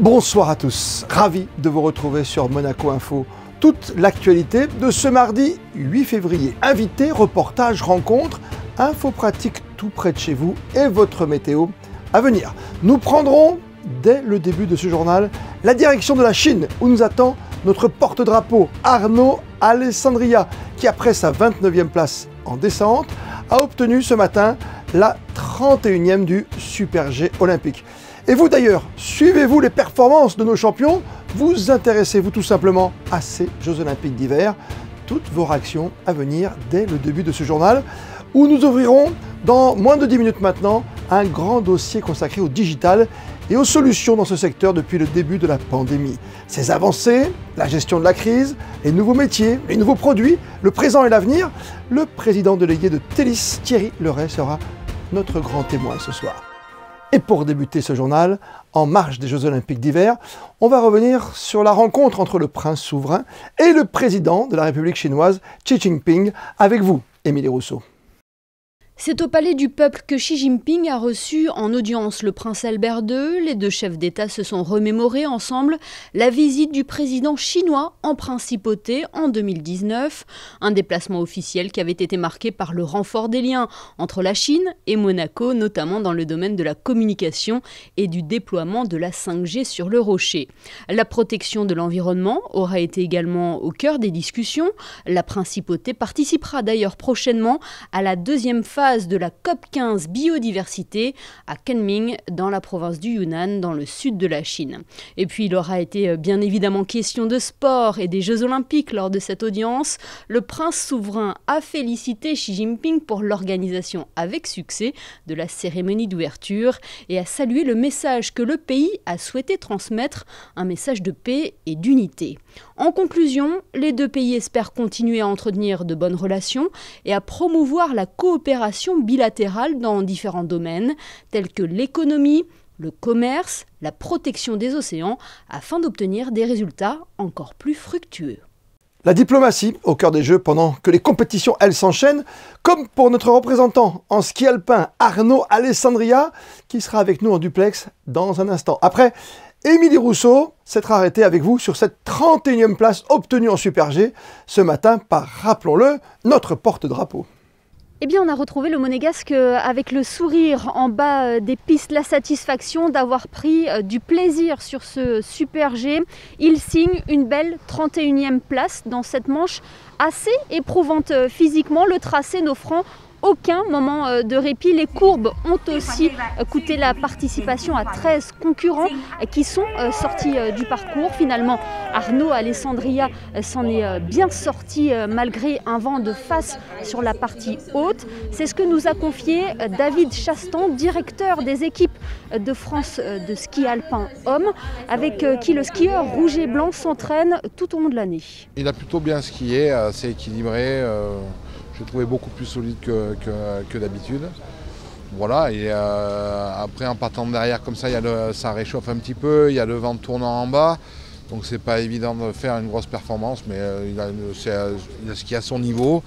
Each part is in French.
Bonsoir à tous, ravi de vous retrouver sur Monaco Info. Toute l'actualité de ce mardi 8 février. Invités, reportages, rencontres, infos pratiques tout près de chez vous et votre météo à venir. Nous prendrons, dès le début de ce journal, la direction de la Chine où nous attend notre porte-drapeau Arnaud Alessandria qui, après sa 29e place en descente, a obtenu ce matin la 31e du Super G olympique. Et vous d'ailleurs, suivez-vous les performances de nos champions? Vous intéressez-vous tout simplement à ces Jeux Olympiques d'hiver? Toutes vos réactions à venir dès le début de ce journal où nous ouvrirons dans moins de 10 minutes maintenant un grand dossier consacré au digital et aux solutions dans ce secteur depuis le début de la pandémie. Ces avancées, la gestion de la crise, les nouveaux métiers, les nouveaux produits, le présent et l'avenir, le président délégué de Télis, Thierry Leray, sera notre grand témoin ce soir. Et pour débuter ce journal, en marge des Jeux Olympiques d'hiver, on va revenir sur la rencontre entre le prince souverain et le président de la République chinoise, Xi Jinping, avec vous, Émilie Rousseau. C'est au Palais du Peuple que Xi Jinping a reçu en audience le prince Albert II. Les deux chefs d'État se sont remémorés ensemble la visite du président chinois en principauté en 2019. Un déplacement officiel qui avait été marqué par le renfort des liens entre la Chine et Monaco, notamment dans le domaine de la communication et du déploiement de la 5G sur le rocher. La protection de l'environnement aura été également au cœur des discussions. La principauté participera d'ailleurs prochainement à la deuxième phase de la COP15 biodiversité à Kunming dans la province du Yunnan dans le sud de la Chine. Et puis il aura été bien évidemment question de sport et des Jeux Olympiques lors de cette audience. Le prince souverain a félicité Xi Jinping pour l'organisation avec succès de la cérémonie d'ouverture et a salué le message que le pays a souhaité transmettre, un message de paix et d'unité. En conclusion, les deux pays espèrent continuer à entretenir de bonnes relations et à promouvoir la coopération bilatérale dans différents domaines tels que l'économie, le commerce, la protection des océans, afin d'obtenir des résultats encore plus fructueux. La diplomatie au cœur des Jeux pendant que les compétitions, elles, s'enchaînent, comme pour notre représentant en ski alpin, Arnaud Alessandria, qui sera avec nous en duplex dans un instant. Après, Émilie Rousseau s'être arrêtée avec vous sur cette 31e place obtenue en Super G ce matin par, rappelons-le, notre porte-drapeau. Eh bien, on a retrouvé le Monégasque avec le sourire en bas des pistes, la satisfaction d'avoir pris du plaisir sur ce Super G. Il signe une belle 31e place dans cette manche assez éprouvante physiquement, le tracé n'offrant aucun moment de répit. Les courbes ont aussi coûté la participation à 13 concurrents qui sont sortis du parcours. Finalement, Arnaud Alessandria s'en est bien sorti malgré un vent de face sur la partie haute. C'est ce que nous a confié David Chastan, directeur des équipes de France de ski alpin homme, avec qui le skieur rouge et blanc s'entraîne tout au long de l'année. Il a plutôt bien skié, assez équilibré. Je l'ai trouvé beaucoup plus solide que d'habitude. Voilà, et après en partant de derrière comme ça, ça réchauffe un petit peu, il y a le vent tournant en bas, donc c'est pas évident de faire une grosse performance, mais il a skié à son niveau,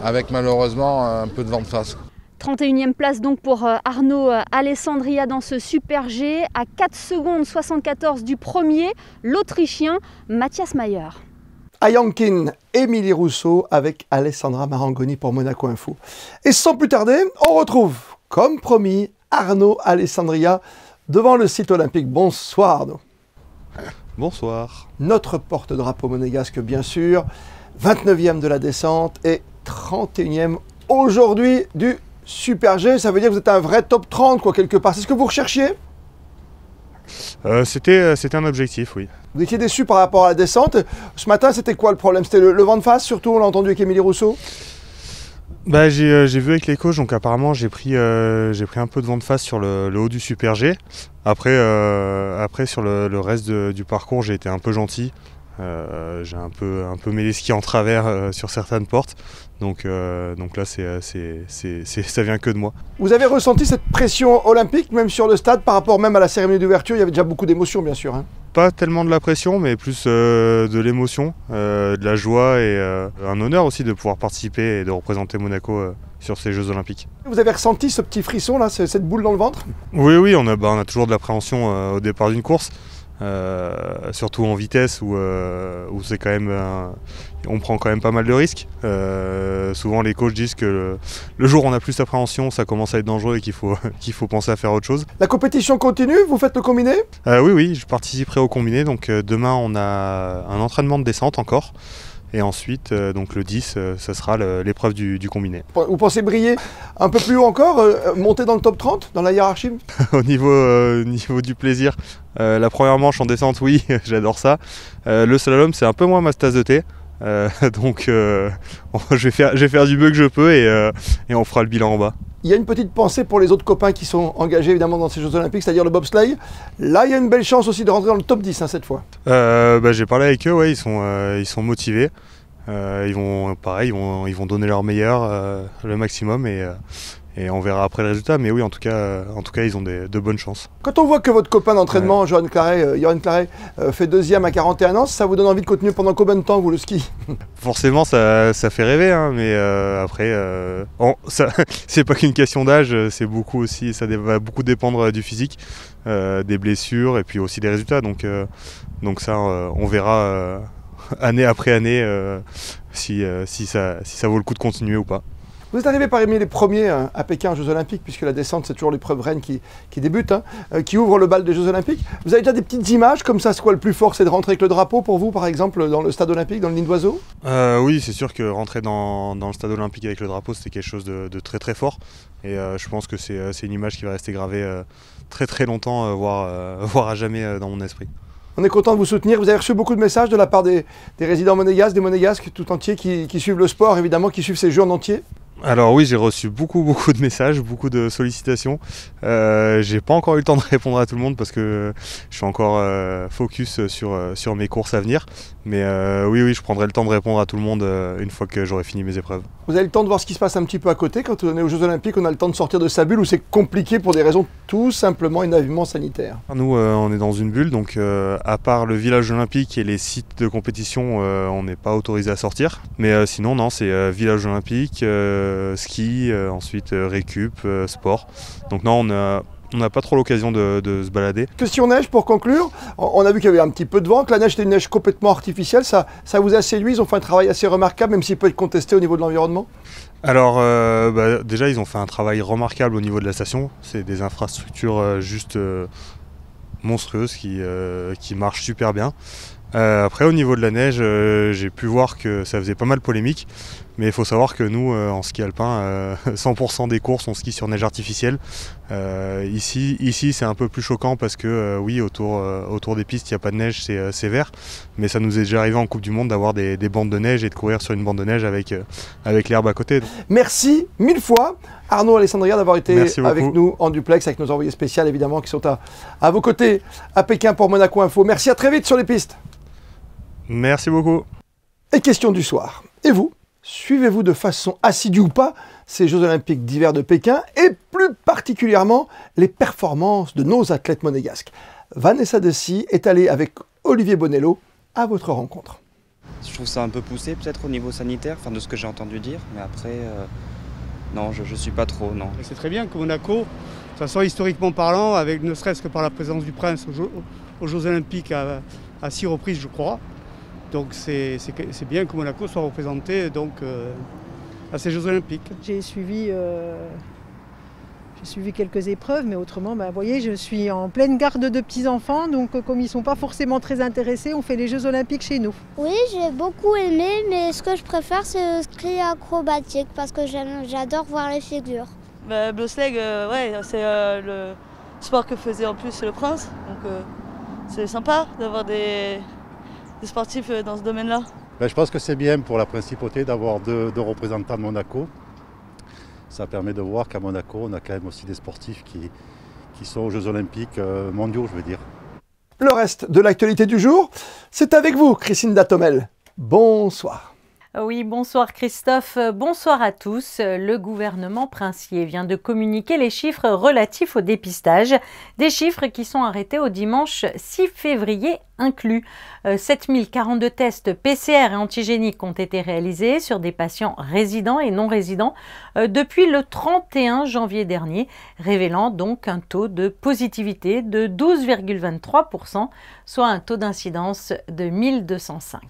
avec malheureusement un peu de vent de face. 31e place donc pour Arnaud Alessandria dans ce Super G, à 4 secondes 74 du premier, l'Autrichien Matthias Mayer. À Yankin, Émilie Rousseau avec Alessandra Marangoni pour Monaco Info. Et sans plus tarder, on retrouve, comme promis, Arnaud Alessandria devant le site olympique. Bonsoir Arnaud. Bonsoir. Notre porte-drapeau monégasque bien sûr, 29e de la descente et 31e aujourd'hui du Super G. Ça veut dire que vous êtes un vrai top 30 quoi quelque part. C'est ce que vous recherchiez? C'était un objectif, oui. Vous étiez déçu par rapport à la descente. Ce matin, c'était quoi le problème? C'était le vent de face, surtout, on l'a entendu avec Émilie Rousseau? Bah, j'ai vu avec les coachs, donc apparemment j'ai pris un peu de vent de face sur le haut du Super G. Après sur le reste du parcours, j'ai été un peu gentil. J'ai un peu mis les skis en travers sur certaines portes. Donc là, ça vient que de moi. Vous avez ressenti cette pression olympique, même sur le stade, par rapport même à la cérémonie d'ouverture? Il y avait déjà beaucoup d'émotions, bien sûr. Hein. Pas tellement de la pression, mais plus de l'émotion, de la joie et un honneur aussi de pouvoir participer et de représenter Monaco sur ces Jeux Olympiques. Vous avez ressenti ce petit frisson, là, cette boule dans le ventre? Oui, on a toujours de l'appréhension au départ d'une course. surtout en vitesse où c'est quand même on prend quand même pas mal de risques. Souvent les coachs disent que le jour où on a plus d'appréhension, ça commence à être dangereux et qu'il faut penser à faire autre chose. La compétition continue, vous faites le combiné? Oui, je participerai au combiné. Donc demain on a un entraînement de descente encore. Et ensuite, donc le 10, ça sera l'épreuve du combiné. Vous pensez briller un peu plus haut encore, monter dans le top 30, dans la hiérarchie? Au niveau du plaisir, la première manche en descente, oui, j'adore ça. Le slalom, c'est un peu moins ma tasse de thé. Donc je vais faire du mieux que je peux et on fera le bilan en bas. Il y a une petite pensée pour les autres copains qui sont engagés évidemment dans ces Jeux Olympiques, c'est-à-dire le bobsleigh. Là, il y a une belle chance aussi de rentrer dans le top 10 cette fois. J'ai parlé avec eux, ouais, ils sont motivés. Ils vont donner leur meilleur, le maximum et on verra après le résultat. Mais oui, en tout cas ils ont de bonnes chances. Quand on voit que votre copain d'entraînement, Johan Claret, fait deuxième à 41 ans, ça vous donne envie de continuer pendant combien de temps, vous, le ski? Forcément, ça fait rêver, hein, mais après, c'est pas qu'une question d'âge, c'est beaucoup aussi, ça va beaucoup dépendre du physique, des blessures et puis aussi des résultats. Donc ça, on verra année après année si ça vaut le coup de continuer ou pas. Vous êtes arrivé parmi les premiers à Pékin aux Jeux Olympiques, puisque la descente, c'est toujours l'épreuve reine qui débute, qui ouvre le bal des Jeux Olympiques. Vous avez déjà des petites images comme ça? C'est quoi le plus fort? C'est de rentrer avec le drapeau pour vous, par exemple, dans le stade olympique, dans le nid d'oiseau? Oui, c'est sûr que rentrer dans le stade olympique avec le drapeau, c'était quelque chose de très très fort. Et je pense que c'est une image qui va rester gravée très très longtemps, voire à jamais dans mon esprit. On est content de vous soutenir. Vous avez reçu beaucoup de messages de la part des résidents monégasques, des monégasques tout entiers qui suivent le sport, évidemment, qui suivent ces Jeux en entier. Alors oui, j'ai reçu beaucoup de messages, beaucoup de sollicitations. J'ai pas encore eu le temps de répondre à tout le monde parce que je suis encore focus sur mes courses à venir. Mais oui, je prendrai le temps de répondre à tout le monde une fois que j'aurai fini mes épreuves. Vous avez le temps de voir ce qui se passe un petit peu à côté. Quand on est aux Jeux Olympiques, on a le temps de sortir de sa bulle où c'est compliqué pour des raisons tout simplement et naïvement sanitaires. Nous, on est dans une bulle, donc à part le village olympique et les sites de compétition, on n'est pas autorisé à sortir. Mais sinon, non, c'est village olympique, ski, ensuite récup, sport. Donc non, on n'a pas trop l'occasion de se balader. Question neige pour conclure. On a vu qu'il y avait un petit peu de vent, que la neige était une neige complètement artificielle. Ça vous a séduit? Ils ont fait un travail assez remarquable, même s'il peut être contesté au niveau de l'environnement? Alors déjà, ils ont fait un travail remarquable au niveau de la station. C'est des infrastructures juste monstrueuses qui marchent super bien. Après, au niveau de la neige, j'ai pu voir que ça faisait pas mal polémique. Mais il faut savoir que nous, en ski alpin, 100% des courses, on skie sur neige artificielle. Ici c'est un peu plus choquant parce que oui, autour des pistes, il n'y a pas de neige, c'est vert. Mais ça nous est déjà arrivé en Coupe du Monde d'avoir des bandes de neige et de courir sur une bande de neige avec l'herbe à côté. Merci 1000 fois Arnaud Alessandria d'avoir été avec nous en duplex, avec nos envoyés spéciaux évidemment qui sont à vos côtés à Pékin pour Monaco Info. Merci, à très vite sur les pistes. Merci beaucoup. Et question du soir. Et vous, suivez-vous de façon assidue ou pas ces Jeux Olympiques d'hiver de Pékin et plus particulièrement les performances de nos athlètes monégasques? Vanessa Dessy est allée avec Olivier Bonello à votre rencontre. Je trouve ça un peu poussé peut-être au niveau sanitaire, enfin de ce que j'ai entendu dire, mais après, non, je suis pas trop, non. C'est très bien que Monaco, de toute façon historiquement parlant, avec ne serait-ce que par la présence du prince aux Jeux Olympiques à 6 reprises je crois, donc c'est bien que Monaco soit représenté donc, à ces Jeux Olympiques. J'ai suivi quelques épreuves, mais autrement, vous voyez, je suis en pleine garde de petits-enfants, donc comme ils ne sont pas forcément très intéressés, on fait les Jeux Olympiques chez nous. Oui, j'ai beaucoup aimé, mais ce que je préfère, c'est le ski acrobatique, parce que j'adore voir les figures. Bobsleigh, ouais, c'est le sport que faisait en plus le prince, donc c'est sympa d'avoir des sportifs dans ce domaine-là. Je pense que c'est bien pour la principauté d'avoir deux représentants de Monaco. Ça permet de voir qu'à Monaco, on a quand même aussi des sportifs qui sont aux Jeux Olympiques mondiaux, je veux dire. Le reste de l'actualité du jour, c'est avec vous, Christine Datomel. Bonsoir. Oui, bonsoir Christophe, bonsoir à tous. Le gouvernement princier vient de communiquer les chiffres relatifs au dépistage, des chiffres qui sont arrêtés au dimanche 6 février inclus. 7042 tests PCR et antigéniques ont été réalisés sur des patients résidents et non résidents depuis le 31 janvier dernier, révélant donc un taux de positivité de 12,23%, soit un taux d'incidence de 1205.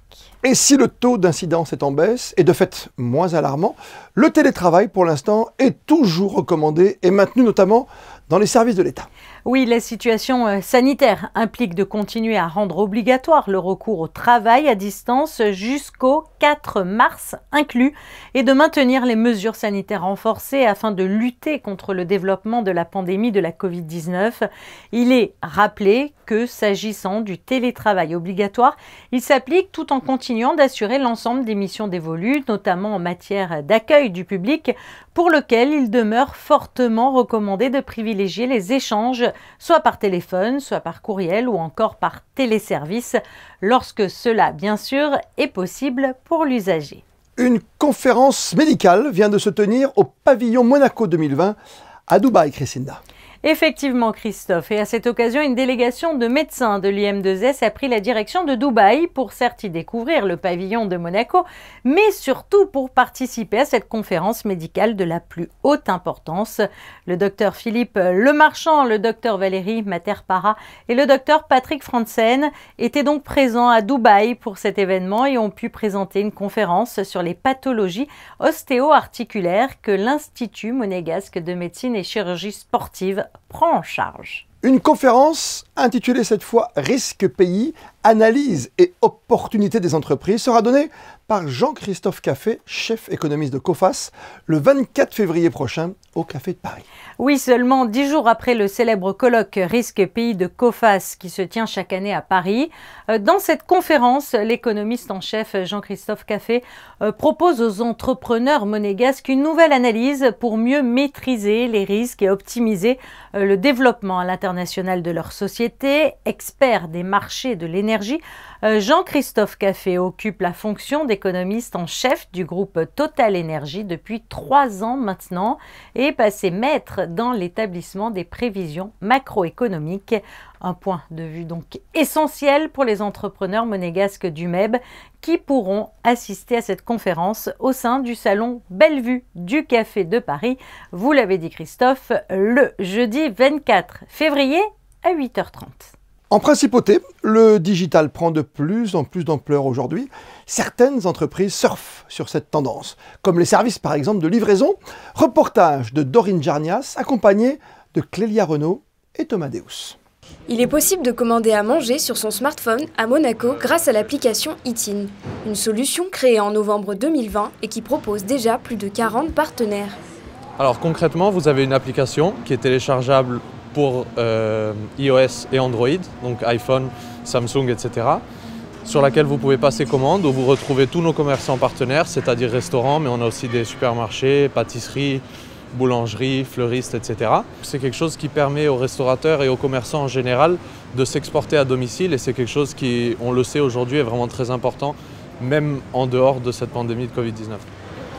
Et si le taux d'incidence est en baisse, et de fait moins alarmant, le télétravail pour l'instant est toujours recommandé et maintenu notamment dans les services de l'État. Oui, la situation sanitaire implique de continuer à rendre obligatoire le recours au travail à distance jusqu'au 4 mars inclus et de maintenir les mesures sanitaires renforcées afin de lutter contre le développement de la pandémie de la Covid-19. Il est rappelé que s'agissant du télétravail obligatoire, il s'applique tout en continuant d'assurer l'ensemble des missions dévolues, notamment en matière d'accueil du public, pour lequel il demeure fortement recommandé de privilégier les échanges, soit par téléphone, soit par courriel ou encore par téléservice, lorsque cela, bien sûr, est possible pour l'usager. Une conférence médicale vient de se tenir au pavillon Monaco 2020 à Dubaï, Christinda. Effectivement, Christophe. Et à cette occasion, une délégation de médecins de l'IM2S a pris la direction de Dubaï pour certes y découvrir le pavillon de Monaco, mais surtout pour participer à cette conférence médicale de la plus haute importance. Le docteur Philippe Lemarchand, le docteur Valérie Materpara et le docteur Patrick Franzen étaient donc présents à Dubaï pour cet événement et ont pu présenter une conférence sur les pathologies ostéo-articulaires que l'Institut monégasque de médecine et chirurgie sportive prend en charge. Une conférence intitulée cette fois « Risque pays, analyse et opportunités des entreprises » sera donnée par Jean-Christophe Caffé, chef économiste de Coface, le 24 février prochain au Café de Paris. Oui, seulement 10 jours après le célèbre colloque Risque pays de Coface qui se tient chaque année à Paris. Dans cette conférence, l'économiste en chef Jean-Christophe Caffé propose aux entrepreneurs monégasques une nouvelle analyse pour mieux maîtriser les risques et optimiser le développement à l'international de leur société. Expert des marchés de l'énergie, Jean-Christophe Caffé occupe la fonction d'économiste en chef du groupe Total Énergie depuis 3 ans maintenant et est passé maître dans l'établissement des prévisions macroéconomiques. Un point de vue donc essentiel pour les entrepreneurs monégasques du MEB qui pourront assister à cette conférence au sein du salon Bellevue du Café de Paris. Vous l'avez dit Christophe, le jeudi 24 février à 8h30. En principauté, le digital prend de plus en plus d'ampleur aujourd'hui. Certaines entreprises surfent sur cette tendance, comme les services par exemple de livraison. Reportage de Dorine Jarnias, accompagnée de Clélia Renaud et Thomas Deus. Il est possible de commander à manger sur son smartphone à Monaco grâce à l'application Eatin, une solution créée en novembre 2020 et qui propose déjà plus de 40 partenaires. Alors concrètement, vous avez une application qui est téléchargeable pour iOS et Android, donc iPhone, Samsung, etc., sur laquelle vous pouvez passer commande, où vous retrouvez tous nos commerçants partenaires, c'est-à-dire restaurants, mais on a aussi des supermarchés, pâtisseries, boulangeries, fleuristes, etc. C'est quelque chose qui permet aux restaurateurs et aux commerçants en général de s'exporter à domicile et c'est quelque chose qui, on le sait aujourd'hui, est vraiment très important, même en dehors de cette pandémie de Covid-19.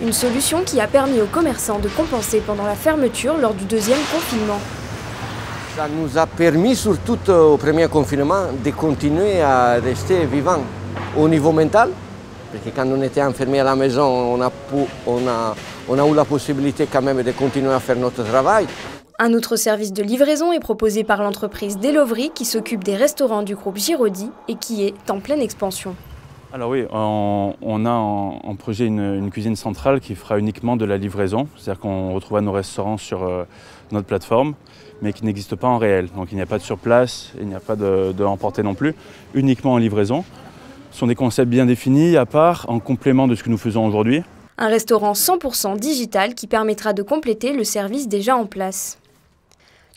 Une solution qui a permis aux commerçants de compenser pendant la fermeture lors du deuxième confinement. Ça nous a permis, surtout au premier confinement, de continuer à rester vivants au niveau mental. Parce que quand on était enfermé à la maison, on a eu la possibilité quand même de continuer à faire notre travail. Un autre service de livraison est proposé par l'entreprise Delovry qui s'occupe des restaurants du groupe Giraudy et qui est en pleine expansion. Alors oui, on a en projet une cuisine centrale qui fera uniquement de la livraison. C'est-à-dire qu'on retrouvera nos restaurants sur notre plateforme, mais qui n'existe pas en réel. Donc il n'y a pas de surplace, il n'y a pas de emporter non plus, uniquement en livraison. Ce sont des concepts bien définis, à part, en complément de ce que nous faisons aujourd'hui. Un restaurant 100% digital qui permettra de compléter le service déjà en place.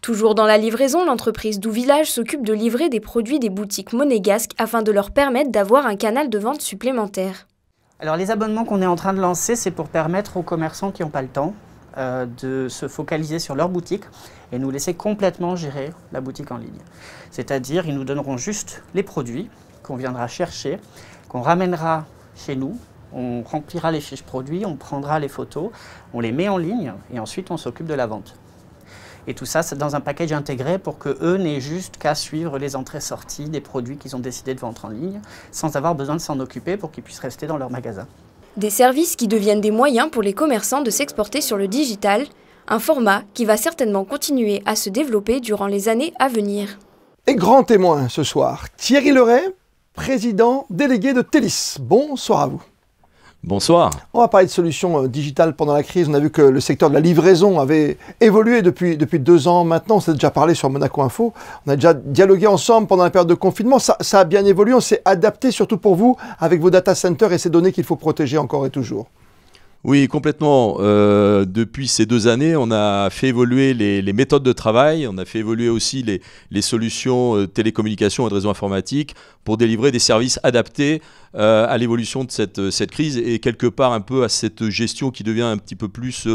Toujours dans la livraison, l'entreprise Douvillage s'occupe de livrer des produits des boutiques monégasques afin de leur permettre d'avoir un canal de vente supplémentaire. Alors les abonnements qu'on est en train de lancer, c'est pour permettre aux commerçants qui n'ont pas le temps de se focaliser sur leur boutique et nous laisser complètement gérer la boutique en ligne. C'est-à-dire, ils nous donneront juste les produits qu'on viendra chercher, qu'on ramènera chez nous On remplira les fiches produits, on prendra les photos, on les met en ligne et ensuite on s'occupe de la vente. Et tout ça, c'est dans un package intégré pour qu'eux n'aient juste qu'à suivre les entrées-sorties des produits qu'ils ont décidé de vendre en ligne, sans avoir besoin de s'en occuper pour qu'ils puissent rester dans leur magasin. Des services qui deviennent des moyens pour les commerçants de s'exporter sur le digital, un format qui va certainement continuer à se développer durant les années à venir. Et grand témoin ce soir, Thierry Leray, président délégué de Télis. Bonsoir à vous. Bonsoir. On va parler de solutions digitales pendant la crise. On a vu que le secteur de la livraison avait évolué depuis 2 ans maintenant. On s'est déjà parlé sur Monaco Info. On a déjà dialogué ensemble pendant la période de confinement. Ça a bien évolué. On s'est adapté, surtout pour vous, avec vos data centers et ces données qu'il faut protéger encore et toujours. Oui, complètement. Depuis ces 2 années, on a fait évoluer les méthodes de travail, on a fait évoluer aussi les solutions télécommunications et de réseau informatique pour délivrer des services adaptés à l'évolution de cette crise et quelque part un peu à cette gestion qui devient un petit peu plus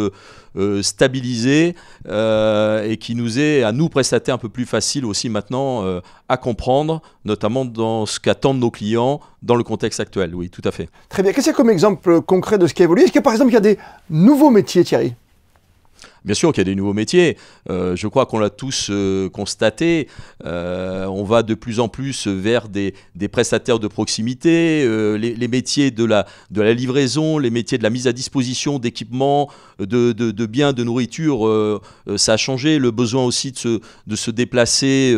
stabilisée et qui nous est, à nous prestataires, un peu plus facile aussi maintenant à comprendre, notamment dans ce qu'attendent nos clients dans le contexte actuel. Oui, tout à fait. Très bien. Qu'est-ce qu'il y a comme exemple concret de ce qui a évolué? Est-ce que par exemple il y a des nouveaux métiers, Thierry? Bien sûr qu'il y a des nouveaux métiers, je crois qu'on l'a tous constaté, on va de plus en plus vers des prestataires de proximité, les métiers de la livraison, les métiers de la mise à disposition d'équipements, de biens, de nourriture, ça a changé, le besoin aussi de se déplacer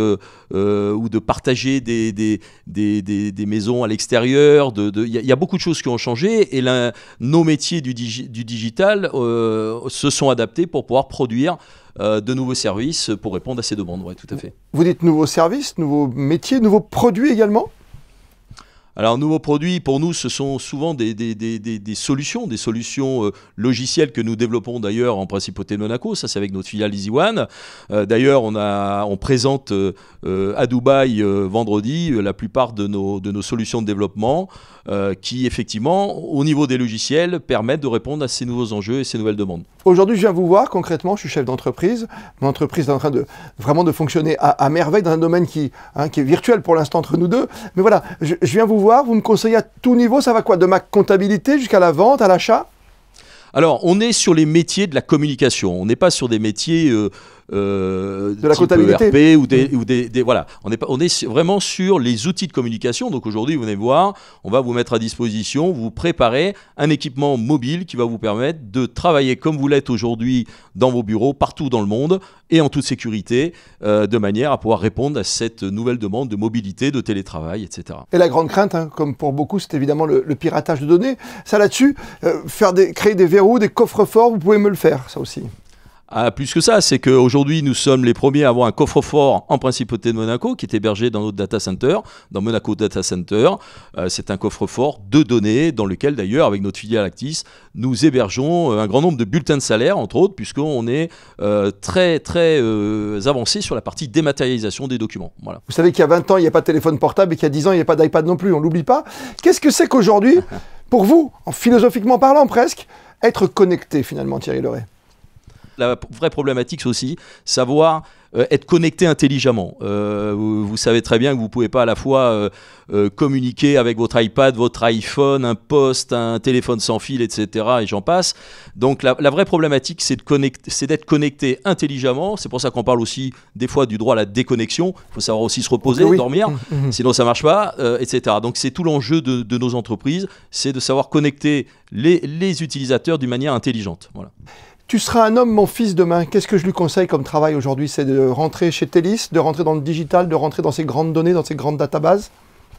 ou de partager des maisons à l'extérieur, il y a beaucoup de choses qui ont changé et nos métiers du digital se sont adaptés pour pouvoir produire de nouveaux services pour répondre à ces demandes. Oui, tout à fait. Vous dites nouveaux services, nouveaux métiers, nouveaux produits également? Alors, nouveaux produits, pour nous, ce sont souvent des solutions logicielles que nous développons d'ailleurs en Principauté de Monaco. Ça, c'est avec notre filiale EasyOne. D'ailleurs, on présente à Dubaï vendredi la plupart de nos solutions de développement qui, effectivement, au niveau des logiciels, permettent de répondre à ces nouveaux enjeux et ces nouvelles demandes. Aujourd'hui, je viens vous voir concrètement, je suis chef d'entreprise. Mon entreprise est en train vraiment de fonctionner à merveille dans un domaine qui est virtuel pour l'instant entre nous deux. Mais voilà, je viens vous voir, vous me conseillez à tout niveau, ça va quoi? De ma comptabilité jusqu'à la vente, à l'achat? Alors, on est sur les métiers de la communication. On n'est pas sur des métiers de la comptabilité ERP voilà. On est vraiment sur les outils de communication. Donc aujourd'hui, vous venez voir, on va vous mettre à disposition, vous préparer un équipement mobile qui va vous permettre de travailler comme vous l'êtes aujourd'hui dans vos bureaux, partout dans le monde et en toute sécurité, de manière à pouvoir répondre à cette nouvelle demande de mobilité, de télétravail, etc. Et la grande crainte, comme pour beaucoup, c'est évidemment le piratage de données. Ça là-dessus, créer des verrous, des coffres-forts, vous pouvez me le faire, ça aussi. Ah, plus que ça, c'est qu'aujourd'hui, nous sommes les premiers à avoir un coffre-fort en Principauté de Monaco qui est hébergé dans notre data center, dans Monaco Data Center. C'est un coffre-fort de données dans lequel, d'ailleurs, avec notre filiale Actis, nous hébergeons un grand nombre de bulletins de salaire, entre autres, puisqu'on est très avancé sur la partie dématérialisation des documents. Voilà. Vous savez qu'il y a 20 ans, il n'y a pas de téléphone portable et qu'il y a 10 ans, il n'y a pas d'iPad non plus, on ne l'oublie pas. Qu'est-ce que c'est qu'aujourd'hui, pour vous, philosophiquement parlant presque, être connecté finalement, Thierry Leray? La vraie problématique, c'est aussi savoir être connecté intelligemment. Vous savez très bien que vous ne pouvez pas à la fois communiquer avec votre iPad, votre iPhone, un poste, un téléphone sans fil, etc. et j'en passe. Donc la vraie problématique, c'est d'être connecté intelligemment. C'est pour ça qu'on parle aussi des fois du droit à la déconnexion. Il faut savoir aussi se reposer, dormir, sinon ça ne marche pas, etc. Donc c'est tout l'enjeu de nos entreprises, c'est de savoir connecter les utilisateurs d'une manière intelligente. Voilà. Tu seras un homme, mon fils, demain. Qu'est-ce que je lui conseille comme travail aujourd'hui? C'est de rentrer chez Télis, de rentrer dans le digital, de rentrer dans ces grandes données, dans ces grandes databases?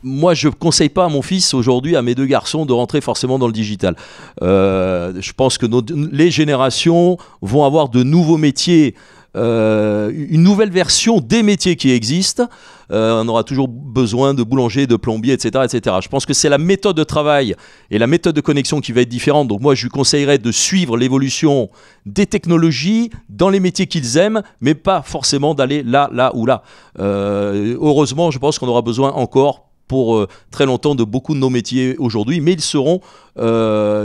Moi, je ne conseille pas à mon fils aujourd'hui, à mes 2 garçons, de rentrer forcément dans le digital. Je pense que les générations vont avoir de nouveaux métiers, une nouvelle version des métiers qui existent. On aura toujours besoin de boulangers, de plombiers, etc., etc. Je pense que c'est la méthode de travail et la méthode de connexion qui va être différente. Donc moi, je lui conseillerais de suivre l'évolution des technologies dans les métiers qu'ils aiment, mais pas forcément d'aller là ou là. Heureusement, je pense qu'on aura besoin encore pour très longtemps de beaucoup de nos métiers aujourd'hui, mais ils seront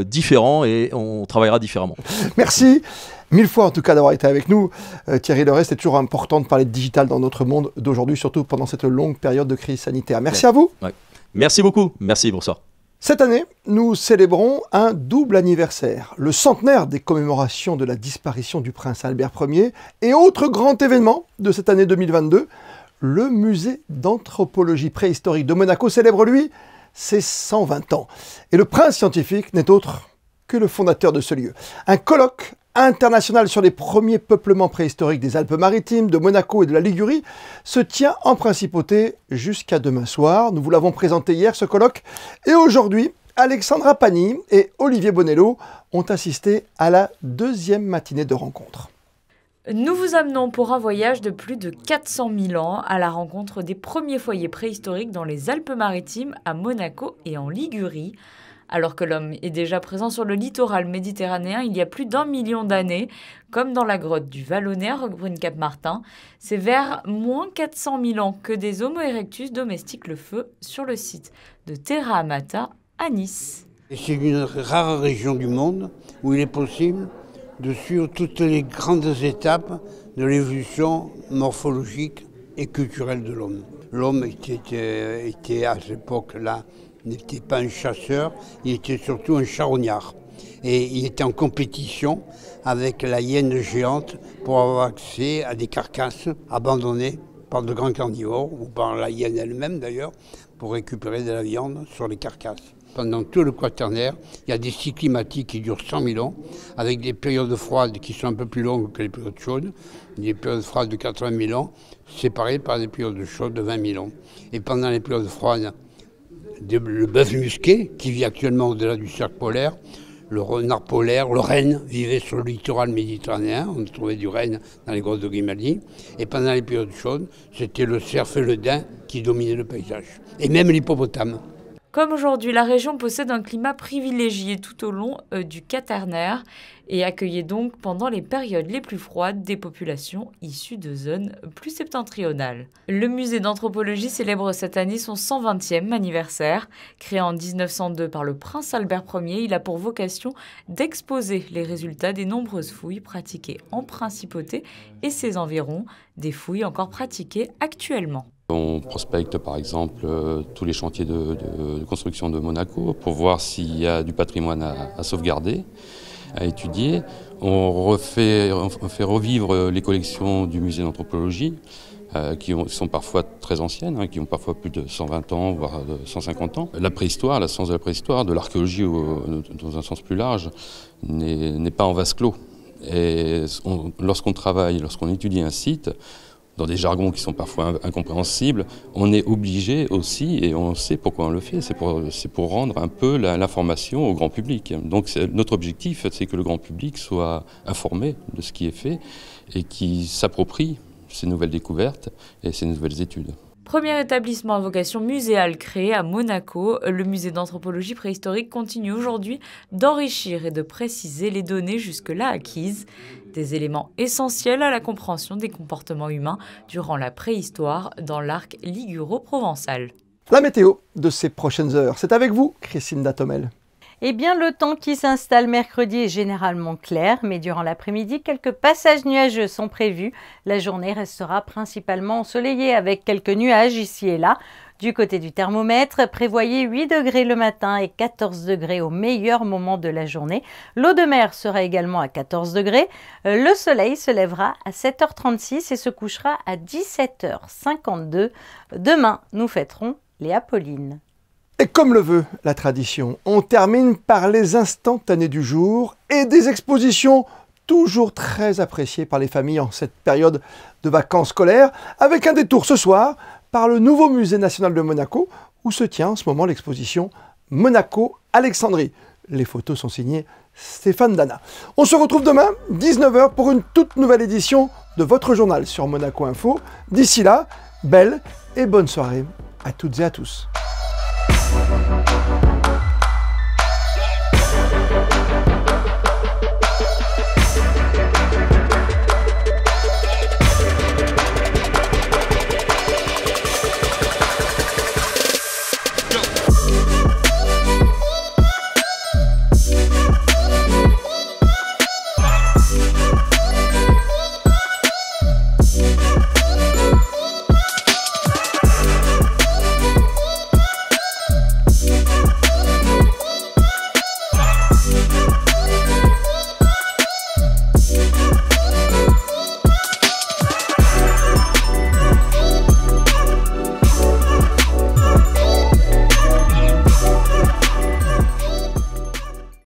différents et on travaillera différemment. Merci. 1000 fois en tout cas d'avoir été avec nous. Thierry Leray, c'est toujours important de parler de digital dans notre monde d'aujourd'hui, surtout pendant cette longue période de crise sanitaire. Merci à vous. Ouais. Merci beaucoup. Merci, bonsoir. Cette année, nous célébrons un double anniversaire, le centenaire des commémorations de la disparition du prince Albert Ier et autre grand événement de cette année 2022, le musée d'anthropologie préhistorique de Monaco célèbre, lui, ses 120 ans. Et le prince scientifique n'est autre que le fondateur de ce lieu. Un colloque international sur les premiers peuplements préhistoriques des Alpes-Maritimes, de Monaco et de la Ligurie se tient en principauté jusqu'à demain soir. Nous vous l'avons présenté hier, ce colloque, et aujourd'hui, Alexandra Pani et Olivier Bonello ont assisté à la deuxième matinée de rencontre. Nous vous amenons pour un voyage de plus de 400 000 ans à la rencontre des premiers foyers préhistoriques dans les Alpes-Maritimes, à Monaco et en Ligurie. Alors que l'homme est déjà présent sur le littoral méditerranéen il y a plus d'1 million d'années, comme dans la grotte du Vallonnet à Roquebrune-Cap-Martin, c'est vers moins 400 000 ans que des Homo erectus domestiquent le feu sur le site de Terra Amata à Nice. C'est une rare région du monde où il est possible de suivre toutes les grandes étapes de l'évolution morphologique et culturelle de l'homme. L'homme était à cette époque-là n'était pas un chasseur, il était surtout un charognard. Et il était en compétition avec la hyène géante pour avoir accès à des carcasses abandonnées par de grands carnivores, ou par la hyène elle-même d'ailleurs, pour récupérer de la viande sur les carcasses. Pendant tout le Quaternaire, il y a des cycles climatiques qui durent 100 000 ans, avec des périodes froides qui sont un peu plus longues que les périodes chaudes, des périodes froides de 80 000 ans, séparées par des périodes chaudes de 20 000 ans. Et pendant les périodes froides, le bœuf musqué, qui vit actuellement au-delà du cercle polaire, le renard polaire, le renne vivait sur le littoral méditerranéen, on trouvait du renne dans les grottes de Grimaldi, et pendant les périodes chaudes, c'était le cerf et le daim qui dominaient le paysage, et même l'hippopotame. Comme aujourd'hui, la région possède un climat privilégié tout au long du Quaternaire et accueillait donc pendant les périodes les plus froides des populations issues de zones plus septentrionales. Le musée d'anthropologie célèbre cette année son 120e anniversaire. Créé en 1902 par le prince Albert Ier, il a pour vocation d'exposer les résultats des nombreuses fouilles pratiquées en principauté et ses environs, des fouilles encore pratiquées actuellement. On prospecte par exemple tous les chantiers de construction de Monaco pour voir s'il y a du patrimoine à sauvegarder, à étudier. On fait revivre les collections du musée d'anthropologie qui sont parfois très anciennes, qui ont parfois plus de 120 ans, voire 150 ans. La préhistoire, la science de la préhistoire, de l'archéologie dans un sens plus large, n'est pas en vase clos. Et lorsqu'on travaille, lorsqu'on étudie un site, dans des jargons qui sont parfois incompréhensibles, on est obligé aussi, et on sait pourquoi on le fait, c'est pour rendre un peu l'information au grand public. Donc notre objectif, c'est que le grand public soit informé de ce qui est fait et qui s'approprie ces nouvelles découvertes et ces nouvelles études. Premier établissement à vocation muséale créé à Monaco, le musée d'anthropologie préhistorique continue aujourd'hui d'enrichir et de préciser les données jusque-là acquises, des éléments essentiels à la compréhension des comportements humains durant la préhistoire dans l'arc liguro-provençal. La météo de ces prochaines heures, c'est avec vous, Christine Datomel. Eh bien, le temps qui s'installe mercredi est généralement clair, mais durant l'après-midi, quelques passages nuageux sont prévus. La journée restera principalement ensoleillée avec quelques nuages ici et là. Du côté du thermomètre, prévoyez 8 degrés le matin et 14 degrés au meilleur moment de la journée. L'eau de mer sera également à 14 degrés. Le soleil se lèvera à 7h36 et se couchera à 17h52. Demain, nous fêterons les Apollines. Et comme le veut la tradition, on termine par les instantanés du jour et des expositions toujours très appréciées par les familles en cette période de vacances scolaires, avec un détour ce soir par le nouveau musée national de Monaco, où se tient en ce moment l'exposition Monaco Alexandrie. Les photos sont signées Stéphane Dana. On se retrouve demain, 19h, pour une toute nouvelle édition de votre journal sur Monaco Info. D'ici là, belle et bonne soirée à toutes et à tous.